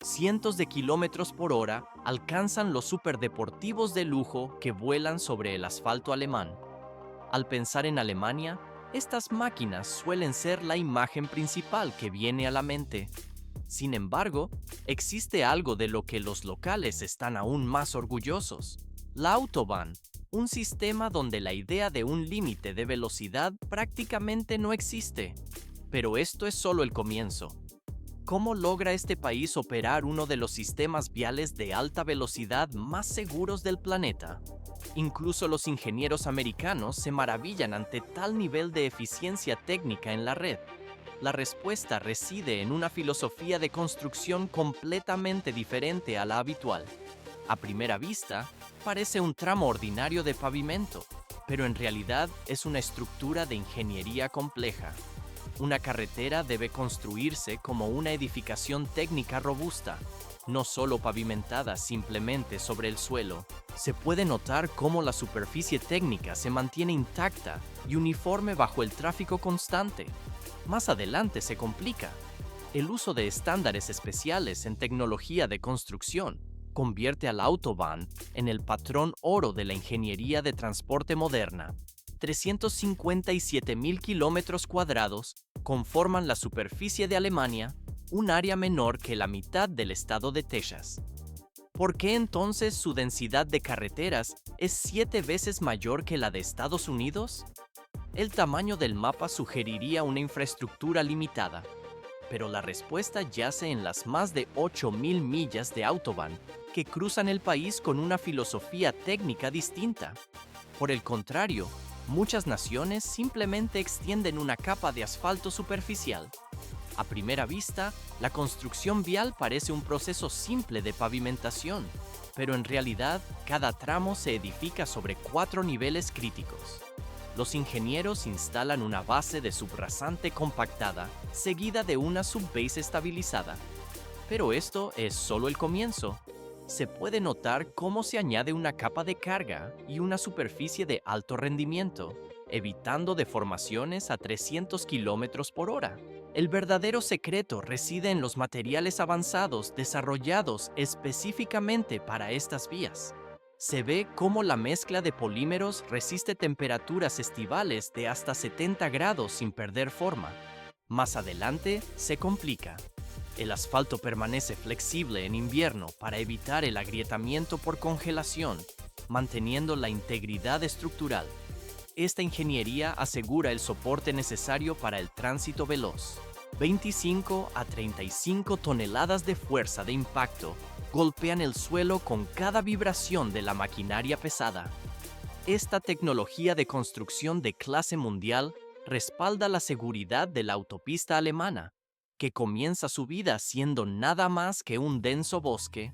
cientos de kilómetros por hora, alcanzan los superdeportivos de lujo que vuelan sobre el asfalto alemán. Al pensar en Alemania, estas máquinas suelen ser la imagen principal que viene a la mente. Sin embargo, existe algo de lo que los locales están aún más orgullosos: la Autobahn, un sistema donde la idea de un límite de velocidad prácticamente no existe. Pero esto es solo el comienzo. ¿Cómo logra este país operar uno de los sistemas viales de alta velocidad más seguros del planeta? Incluso los ingenieros americanos se maravillan ante tal nivel de eficiencia técnica en la red. La respuesta reside en una filosofía de construcción completamente diferente a la habitual. A primera vista, parece un tramo ordinario de pavimento, pero en realidad es una estructura de ingeniería compleja. Una carretera debe construirse como una edificación técnica robusta, no solo pavimentada simplemente sobre el suelo. Se puede notar cómo la superficie técnica se mantiene intacta y uniforme bajo el tráfico constante. Más adelante se complica. El uso de estándares especiales en tecnología de construcción convierte a la Autobahn en el patrón oro de la ingeniería de transporte moderna. 357.000 kilómetros cuadrados conforman la superficie de Alemania, un área menor que la mitad del estado de Texas. ¿Por qué entonces su densidad de carreteras es 7 veces mayor que la de Estados Unidos? El tamaño del mapa sugeriría una infraestructura limitada, pero la respuesta yace en las más de 8.000 millas de Autobahn que cruzan el país con una filosofía técnica distinta. Por el contrario, muchas naciones simplemente extienden una capa de asfalto superficial. A primera vista, la construcción vial parece un proceso simple de pavimentación, pero en realidad cada tramo se edifica sobre 4 niveles críticos. Los ingenieros instalan una base de subrasante compactada, seguida de una subbase estabilizada. Pero esto es solo el comienzo. Se puede notar cómo se añade una capa de carga y una superficie de alto rendimiento, evitando deformaciones a 300 kilómetros por hora. El verdadero secreto reside en los materiales avanzados desarrollados específicamente para estas vías. Se ve cómo la mezcla de polímeros resiste temperaturas estivales de hasta 70 grados sin perder forma. Más adelante se complica. El asfalto permanece flexible en invierno para evitar el agrietamiento por congelación, manteniendo la integridad estructural. Esta ingeniería asegura el soporte necesario para el tránsito veloz. 25 a 35 toneladas de fuerza de impacto golpean el suelo con cada vibración de la maquinaria pesada. Esta tecnología de construcción de clase mundial respalda la seguridad de la autopista alemana, que comienza su vida siendo nada más que un denso bosque.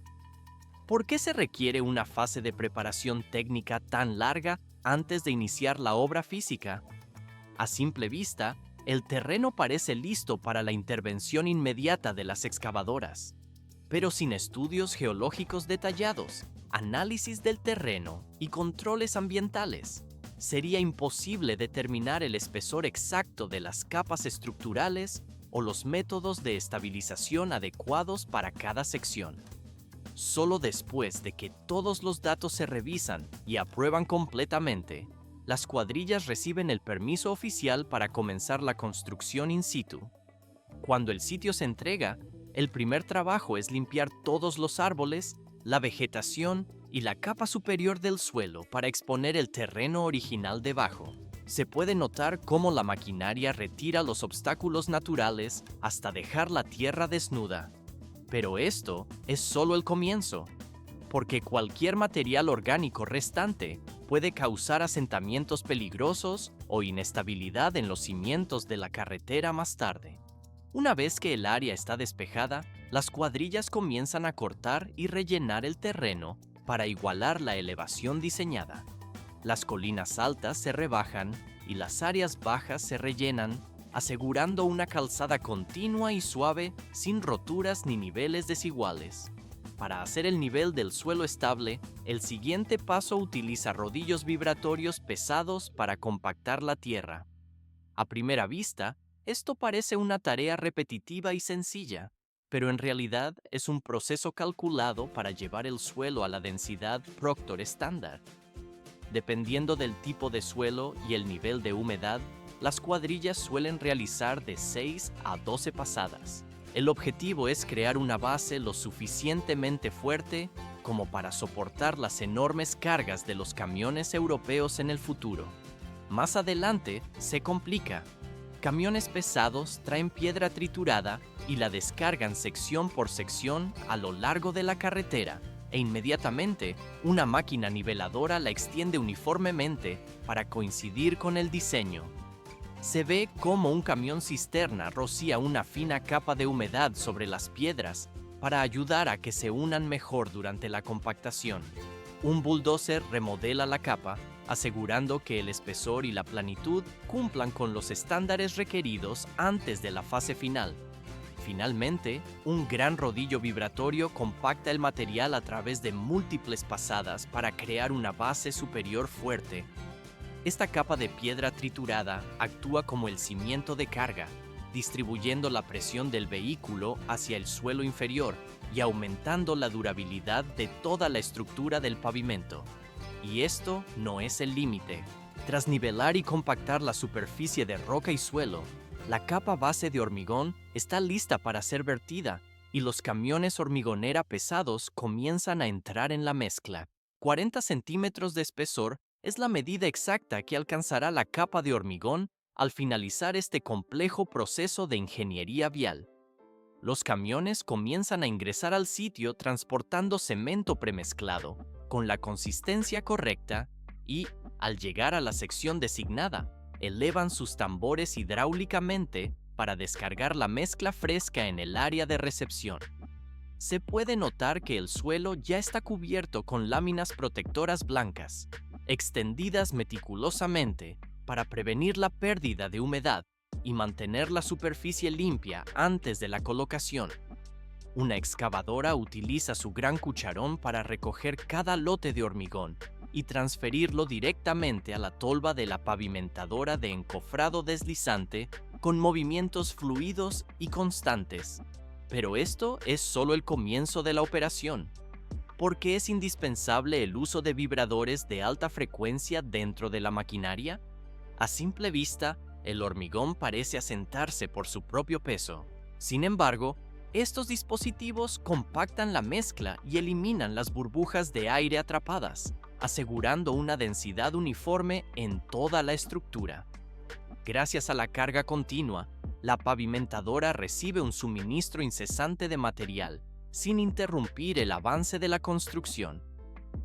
¿Por qué se requiere una fase de preparación técnica tan larga antes de iniciar la obra física? A simple vista, el terreno parece listo para la intervención inmediata de las excavadoras. Pero sin estudios geológicos detallados, análisis del terreno y controles ambientales, sería imposible determinar el espesor exacto de las capas estructurales o los métodos de estabilización adecuados para cada sección. Solo después de que todos los datos se revisan y aprueban completamente, las cuadrillas reciben el permiso oficial para comenzar la construcción in situ. Cuando el sitio se entrega, el primer trabajo es limpiar todos los árboles, la vegetación y la capa superior del suelo para exponer el terreno original debajo. Se puede notar cómo la maquinaria retira los obstáculos naturales hasta dejar la tierra desnuda. Pero esto es solo el comienzo, porque cualquier material orgánico restante puede causar asentamientos peligrosos o inestabilidad en los cimientos de la carretera más tarde. Una vez que el área está despejada, las cuadrillas comienzan a cortar y rellenar el terreno para igualar la elevación diseñada. Las colinas altas se rebajan y las áreas bajas se rellenan, asegurando una calzada continua y suave sin roturas ni niveles desiguales. Para hacer el nivel del suelo estable, el siguiente paso utiliza rodillos vibratorios pesados para compactar la tierra. A primera vista, esto parece una tarea repetitiva y sencilla, pero en realidad es un proceso calculado para llevar el suelo a la densidad Proctor estándar. Dependiendo del tipo de suelo y el nivel de humedad, las cuadrillas suelen realizar de 6 a 12 pasadas. El objetivo es crear una base lo suficientemente fuerte como para soportar las enormes cargas de los camiones europeos en el futuro. Más adelante se complica. Camiones pesados traen piedra triturada y la descargan sección por sección a lo largo de la carretera, e inmediatamente una máquina niveladora la extiende uniformemente para coincidir con el diseño. Se ve cómo un camión cisterna rocía una fina capa de humedad sobre las piedras para ayudar a que se unan mejor durante la compactación. Un bulldozer remodela la capa, asegurando que el espesor y la planitud cumplan con los estándares requeridos antes de la fase final. Finalmente, un gran rodillo vibratorio compacta el material a través de múltiples pasadas para crear una base superior fuerte. Esta capa de piedra triturada actúa como el cimiento de carga, distribuyendo la presión del vehículo hacia el suelo inferior y aumentando la durabilidad de toda la estructura del pavimento. Y esto no es el límite. Tras nivelar y compactar la superficie de roca y suelo, la capa base de hormigón está lista para ser vertida y los camiones hormigonera pesados comienzan a entrar en la mezcla. 40 centímetros de espesor es la medida exacta que alcanzará la capa de hormigón al finalizar este complejo proceso de ingeniería vial. Los camiones comienzan a ingresar al sitio transportando cemento premezclado, con la consistencia correcta y, al llegar a la sección designada, elevan sus tambores hidráulicamente para descargar la mezcla fresca en el área de recepción. Se puede notar que el suelo ya está cubierto con láminas protectoras blancas, extendidas meticulosamente para prevenir la pérdida de humedad y mantener la superficie limpia antes de la colocación. Una excavadora utiliza su gran cucharón para recoger cada lote de hormigón y transferirlo directamente a la tolva de la pavimentadora de encofrado deslizante con movimientos fluidos y constantes. Pero esto es solo el comienzo de la operación. ¿Por qué es indispensable el uso de vibradores de alta frecuencia dentro de la maquinaria? A simple vista, el hormigón parece asentarse por su propio peso. Sin embargo, estos dispositivos compactan la mezcla y eliminan las burbujas de aire atrapadas, asegurando una densidad uniforme en toda la estructura. Gracias a la carga continua, la pavimentadora recibe un suministro incesante de material, sin interrumpir el avance de la construcción.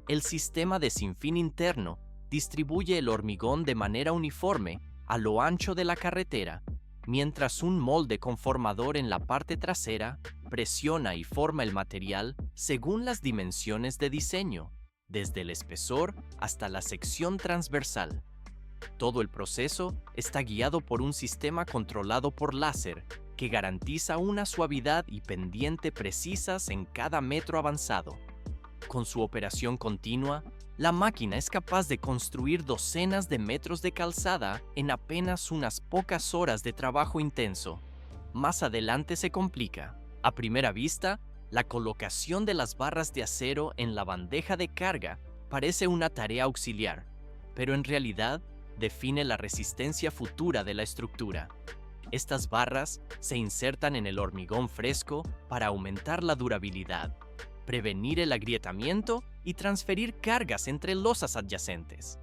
El sistema de sinfín interno distribuye el hormigón de manera uniforme a lo ancho de la carretera, mientras un molde conformador en la parte trasera presiona y forma el material según las dimensiones de diseño, desde el espesor hasta la sección transversal. Todo el proceso está guiado por un sistema controlado por láser que garantiza una suavidad y pendiente precisas en cada metro avanzado. Con su operación continua, la máquina es capaz de construir docenas de metros de calzada en apenas unas pocas horas de trabajo intenso. Más adelante se complica. A primera vista, la colocación de las barras de acero en la bandeja de carga parece una tarea auxiliar, pero en realidad define la resistencia futura de la estructura. Estas barras se insertan en el hormigón fresco para aumentar la durabilidad, prevenir el agrietamiento y transferir cargas entre losas adyacentes.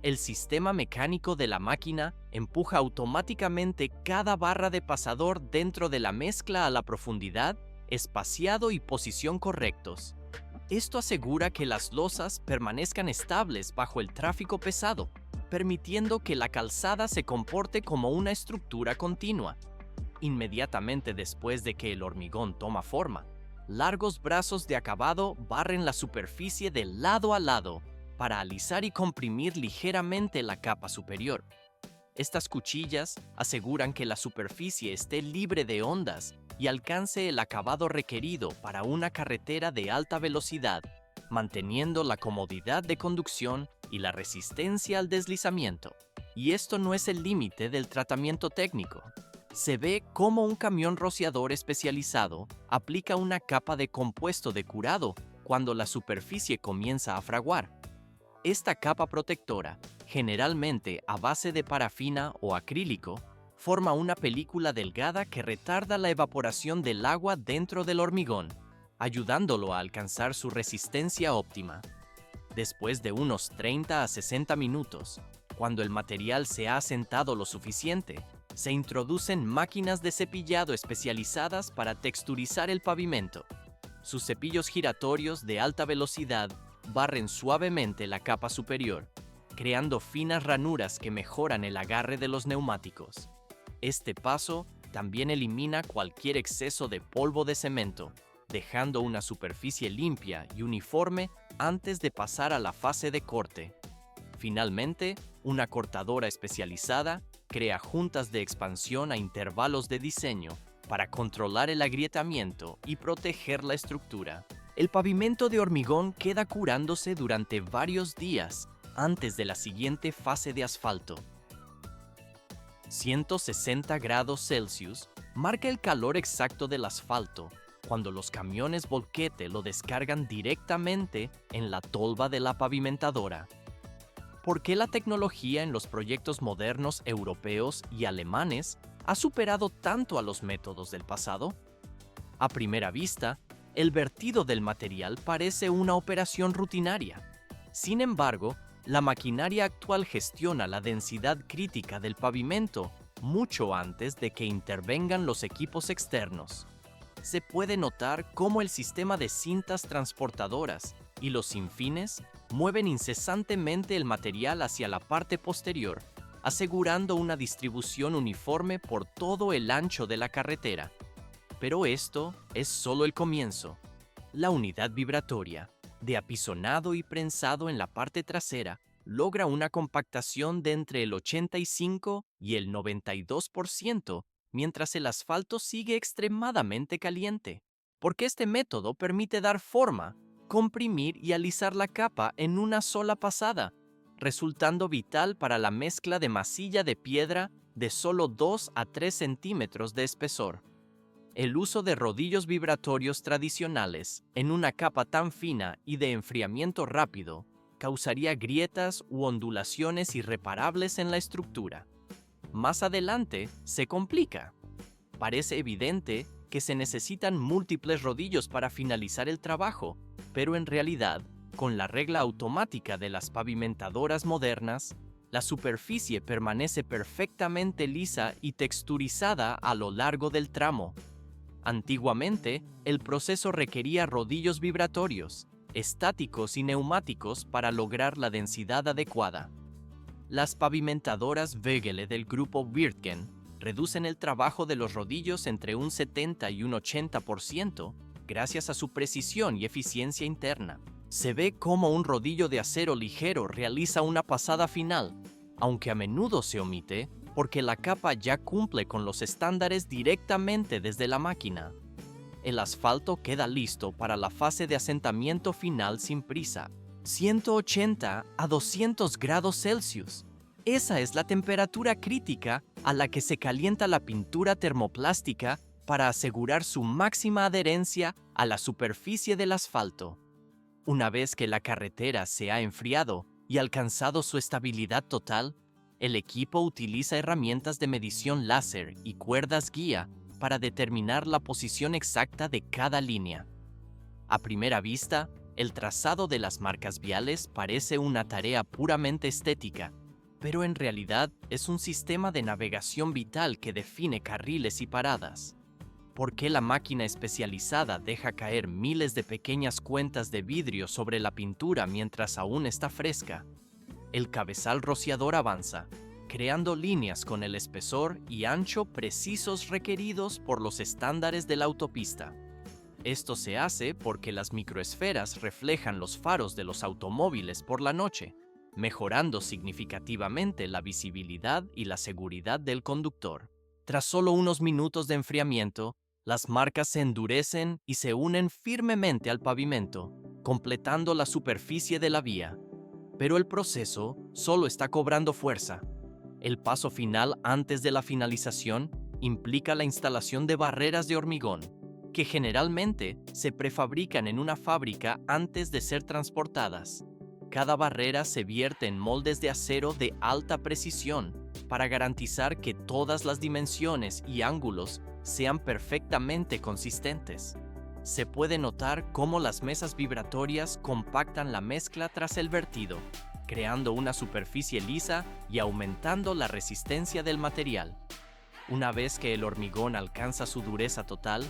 El sistema mecánico de la máquina empuja automáticamente cada barra de pasador dentro de la mezcla a la profundidad, espaciado y posición correctos. Esto asegura que las losas permanezcan estables bajo el tráfico pesado, permitiendo que la calzada se comporte como una estructura continua. Inmediatamente después de que el hormigón toma forma, largos brazos de acabado barren la superficie de lado a lado para alisar y comprimir ligeramente la capa superior. Estas cuchillas aseguran que la superficie esté libre de ondas y alcance el acabado requerido para una carretera de alta velocidad, manteniendo la comodidad de conducción y la resistencia al deslizamiento. Y esto no es el límite del tratamiento técnico. Se ve cómo un camión rociador especializado aplica una capa de compuesto de curado cuando la superficie comienza a fraguar. Esta capa protectora, generalmente a base de parafina o acrílico, forma una película delgada que retarda la evaporación del agua dentro del hormigón, ayudándolo a alcanzar su resistencia óptima. Después de unos 30 a 60 minutos, cuando el material se ha asentado lo suficiente, se introducen máquinas de cepillado especializadas para texturizar el pavimento. Sus cepillos giratorios de alta velocidad barren suavemente la capa superior, creando finas ranuras que mejoran el agarre de los neumáticos. Este paso también elimina cualquier exceso de polvo de cemento, dejando una superficie limpia y uniforme antes de pasar a la fase de corte. Finalmente, una cortadora especializada crea juntas de expansión a intervalos de diseño para controlar el agrietamiento y proteger la estructura. El pavimento de hormigón queda curándose durante varios días antes de la siguiente fase de asfalto. 160 grados Celsius marca el calor exacto del asfalto cuando los camiones volquete lo descargan directamente en la tolva de la pavimentadora. ¿Por qué la tecnología en los proyectos modernos europeos y alemanes ha superado tanto a los métodos del pasado? A primera vista, el vertido del material parece una operación rutinaria. Sin embargo, la maquinaria actual gestiona la densidad crítica del pavimento mucho antes de que intervengan los equipos externos. Se puede notar cómo el sistema de cintas transportadoras y los sinfines mueven incesantemente el material hacia la parte posterior, asegurando una distribución uniforme por todo el ancho de la carretera. Pero esto es solo el comienzo. La unidad vibratoria, de apisonado y prensado en la parte trasera, logra una compactación de entre el 85 y el 92%, mientras el asfalto sigue extremadamente caliente, porque este método permite dar forma, comprimir y alisar la capa en una sola pasada, resultando vital para la mezcla de masilla de piedra de solo 2 a 3 centímetros de espesor. El uso de rodillos vibratorios tradicionales en una capa tan fina y de enfriamiento rápido causaría grietas u ondulaciones irreparables en la estructura. Más adelante se complica. Parece evidente que se necesitan múltiples rodillos para finalizar el trabajo, pero en realidad, con la regla automática de las pavimentadoras modernas, la superficie permanece perfectamente lisa y texturizada a lo largo del tramo. Antiguamente, el proceso requería rodillos vibratorios, estáticos y neumáticos para lograr la densidad adecuada. Las pavimentadoras Wegeler del grupo Wirtgen reducen el trabajo de los rodillos entre un 70 y un 80% gracias a su precisión y eficiencia interna. Se ve cómo un rodillo de acero ligero realiza una pasada final, aunque a menudo se omite porque la capa ya cumple con los estándares directamente desde la máquina. El asfalto queda listo para la fase de asentamiento final sin prisa, 180 a 200 grados Celsius. Esa es la temperatura crítica a la que se calienta la pintura termoplástica para asegurar su máxima adherencia a la superficie del asfalto. Una vez que la carretera se ha enfriado y alcanzado su estabilidad total, el equipo utiliza herramientas de medición láser y cuerdas guía para determinar la posición exacta de cada línea. A primera vista, el trazado de las marcas viales parece una tarea puramente estética, pero en realidad es un sistema de navegación vital que define carriles y paradas. ¿Por qué la máquina especializada deja caer miles de pequeñas cuentas de vidrio sobre la pintura mientras aún está fresca? El cabezal rociador avanza, creando líneas con el espesor y ancho precisos requeridos por los estándares de la autopista. Esto se hace porque las microesferas reflejan los faros de los automóviles por la noche, mejorando significativamente la visibilidad y la seguridad del conductor. Tras solo unos minutos de enfriamiento, las marcas se endurecen y se unen firmemente al pavimento, completando la superficie de la vía. Pero el proceso solo está cobrando fuerza. El paso final antes de la finalización implica la instalación de barreras de hormigón, que generalmente se prefabrican en una fábrica antes de ser transportadas. Cada barrera se vierte en moldes de acero de alta precisión para garantizar que todas las dimensiones y ángulos sean perfectamente consistentes. Se puede notar cómo las mesas vibratorias compactan la mezcla tras el vertido, creando una superficie lisa y aumentando la resistencia del material. Una vez que el hormigón alcanza su dureza total,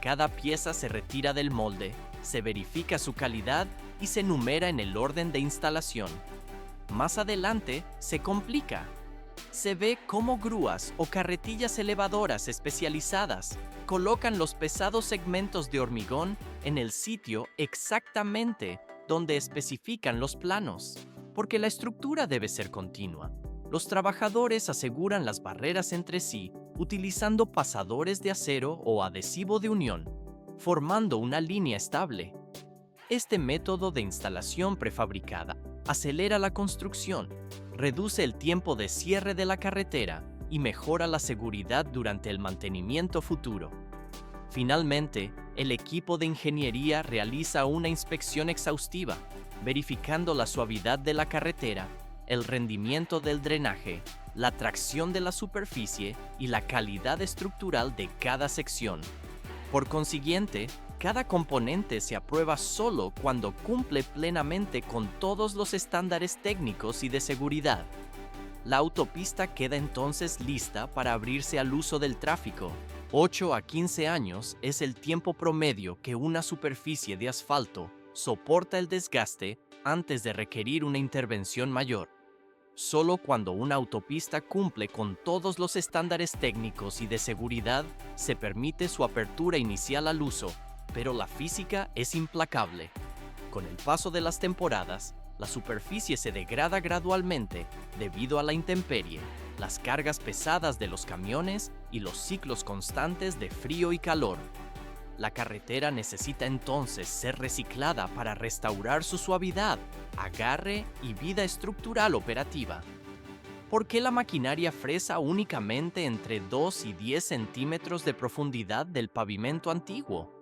cada pieza se retira del molde, se verifica su calidad y se numera en el orden de instalación. Más adelante se complica. Se ve cómo grúas o carretillas elevadoras especializadas colocan los pesados segmentos de hormigón en el sitio exactamente donde especifican los planos, porque la estructura debe ser continua. Los trabajadores aseguran las barreras entre sí utilizando pasadores de acero o adhesivo de unión, formando una línea estable. Este método de instalación prefabricada acelera la construcción, reduce el tiempo de cierre de la carretera y mejora la seguridad durante el mantenimiento futuro. Finalmente, el equipo de ingeniería realiza una inspección exhaustiva, verificando la suavidad de la carretera, el rendimiento del drenaje, la tracción de la superficie y la calidad estructural de cada sección. Por consiguiente, cada componente se aprueba solo cuando cumple plenamente con todos los estándares técnicos y de seguridad. La autopista queda entonces lista para abrirse al uso del tráfico. 8 a 15 años es el tiempo promedio que una superficie de asfalto soporta el desgaste antes de requerir una intervención mayor. Solo cuando una autopista cumple con todos los estándares técnicos y de seguridad se permite su apertura inicial al uso, pero la física es implacable. Con el paso de las temporadas, la superficie se degrada gradualmente debido a la intemperie, las cargas pesadas de los camiones y los ciclos constantes de frío y calor. La carretera necesita entonces ser reciclada para restaurar su suavidad, agarre y vida estructural operativa. ¿Por qué la maquinaria fresa únicamente entre 2 y 10 centímetros de profundidad del pavimento antiguo?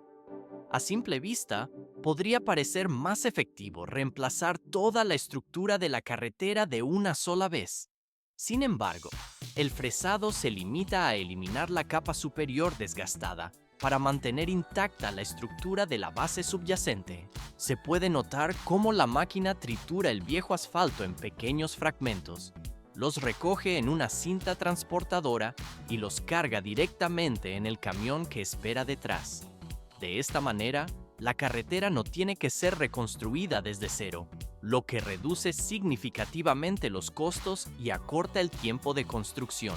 A simple vista, podría parecer más efectivo reemplazar toda la estructura de la carretera de una sola vez. Sin embargo, el fresado se limita a eliminar la capa superior desgastada para mantener intacta la estructura de la base subyacente. Se puede notar cómo la máquina tritura el viejo asfalto en pequeños fragmentos, los recoge en una cinta transportadora y los carga directamente en el camión que espera detrás. De esta manera, la carretera no tiene que ser reconstruida desde cero, lo que reduce significativamente los costos y acorta el tiempo de construcción.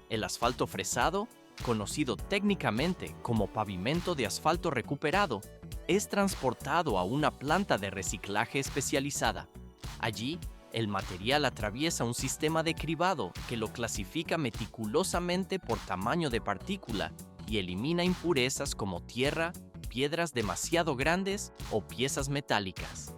El asfalto fresado, conocido técnicamente como pavimento de asfalto recuperado, es transportado a una planta de reciclaje especializada. Allí, el material atraviesa un sistema de cribado que lo clasifica meticulosamente por tamaño de partícula y elimina impurezas como tierra, piedras demasiado grandes o piezas metálicas.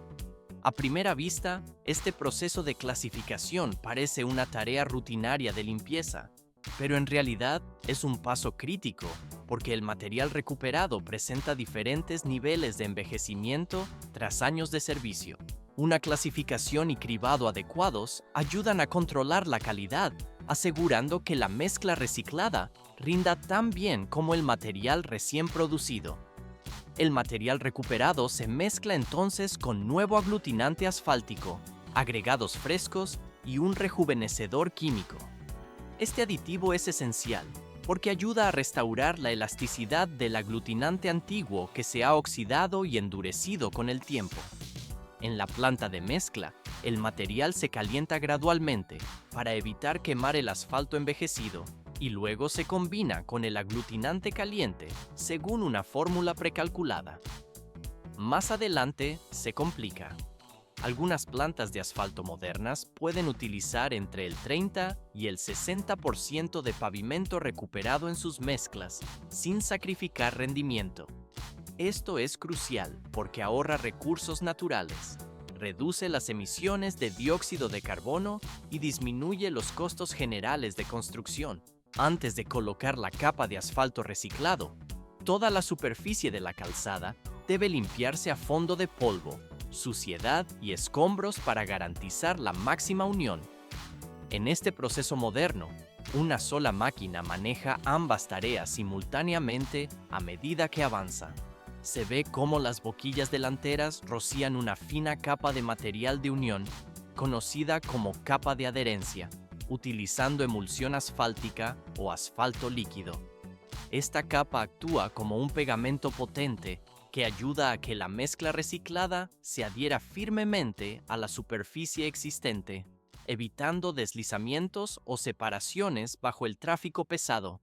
A primera vista, este proceso de clasificación parece una tarea rutinaria de limpieza, pero en realidad es un paso crítico porque el material recuperado presenta diferentes niveles de envejecimiento tras años de servicio. Una clasificación y cribado adecuados ayudan a controlar la calidad, asegurando que la mezcla reciclada rinda tan bien como el material recién producido. El material recuperado se mezcla entonces con nuevo aglutinante asfáltico, agregados frescos y un rejuvenecedor químico. Este aditivo es esencial porque ayuda a restaurar la elasticidad del aglutinante antiguo que se ha oxidado y endurecido con el tiempo. En la planta de mezcla, el material se calienta gradualmente para evitar quemar el asfalto envejecido y luego se combina con el aglutinante caliente según una fórmula precalculada. Más adelante se complica. Algunas plantas de asfalto modernas pueden utilizar entre el 30 y el 60% de pavimento recuperado en sus mezclas, sin sacrificar rendimiento. Esto es crucial porque ahorra recursos naturales, reduce las emisiones de dióxido de carbono y disminuye los costos generales de construcción. Antes de colocar la capa de asfalto reciclado, toda la superficie de la calzada debe limpiarse a fondo de polvo, suciedad y escombros para garantizar la máxima unión. En este proceso moderno, una sola máquina maneja ambas tareas simultáneamente a medida que avanza. Se ve cómo las boquillas delanteras rocían una fina capa de material de unión, conocida como capa de adherencia, utilizando emulsión asfáltica o asfalto líquido. Esta capa actúa como un pegamento potente que ayuda a que la mezcla reciclada se adhiera firmemente a la superficie existente, evitando deslizamientos o separaciones bajo el tráfico pesado.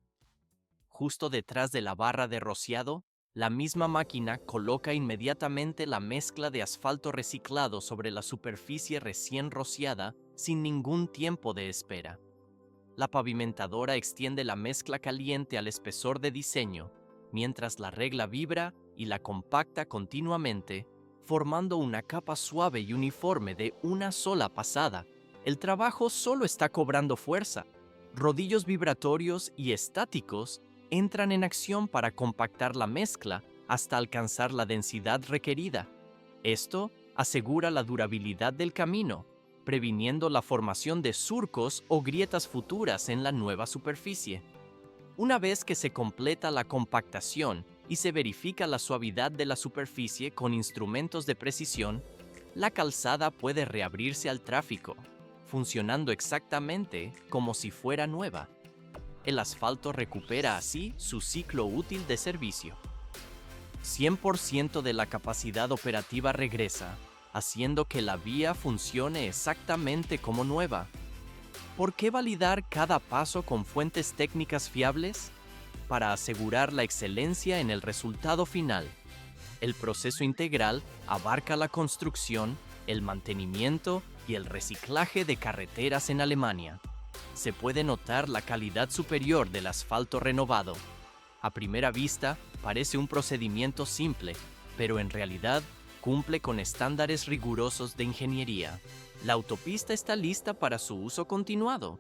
Justo detrás de la barra de rociado, la misma máquina coloca inmediatamente la mezcla de asfalto reciclado sobre la superficie recién rociada sin ningún tiempo de espera. La pavimentadora extiende la mezcla caliente al espesor de diseño, mientras la regla vibra y la compacta continuamente, formando una capa suave y uniforme de una sola pasada. El trabajo solo está cobrando fuerza. Rodillos vibratorios y estáticos entran en acción para compactar la mezcla hasta alcanzar la densidad requerida. Esto asegura la durabilidad del camino, previniendo la formación de surcos o grietas futuras en la nueva superficie. Una vez que se completa la compactación y se verifica la suavidad de la superficie con instrumentos de precisión, la calzada puede reabrirse al tráfico, funcionando exactamente como si fuera nueva. El asfalto recupera así su ciclo útil de servicio. 100% de la capacidad operativa regresa, haciendo que la vía funcione exactamente como nueva. ¿Por qué validar cada paso con fuentes técnicas fiables? Para asegurar la excelencia en el resultado final. El proceso integral abarca la construcción, el mantenimiento y el reciclaje de carreteras en Alemania. Se puede notar la calidad superior del asfalto renovado. A primera vista, parece un procedimiento simple, pero en realidad cumple con estándares rigurosos de ingeniería. La autopista está lista para su uso continuado.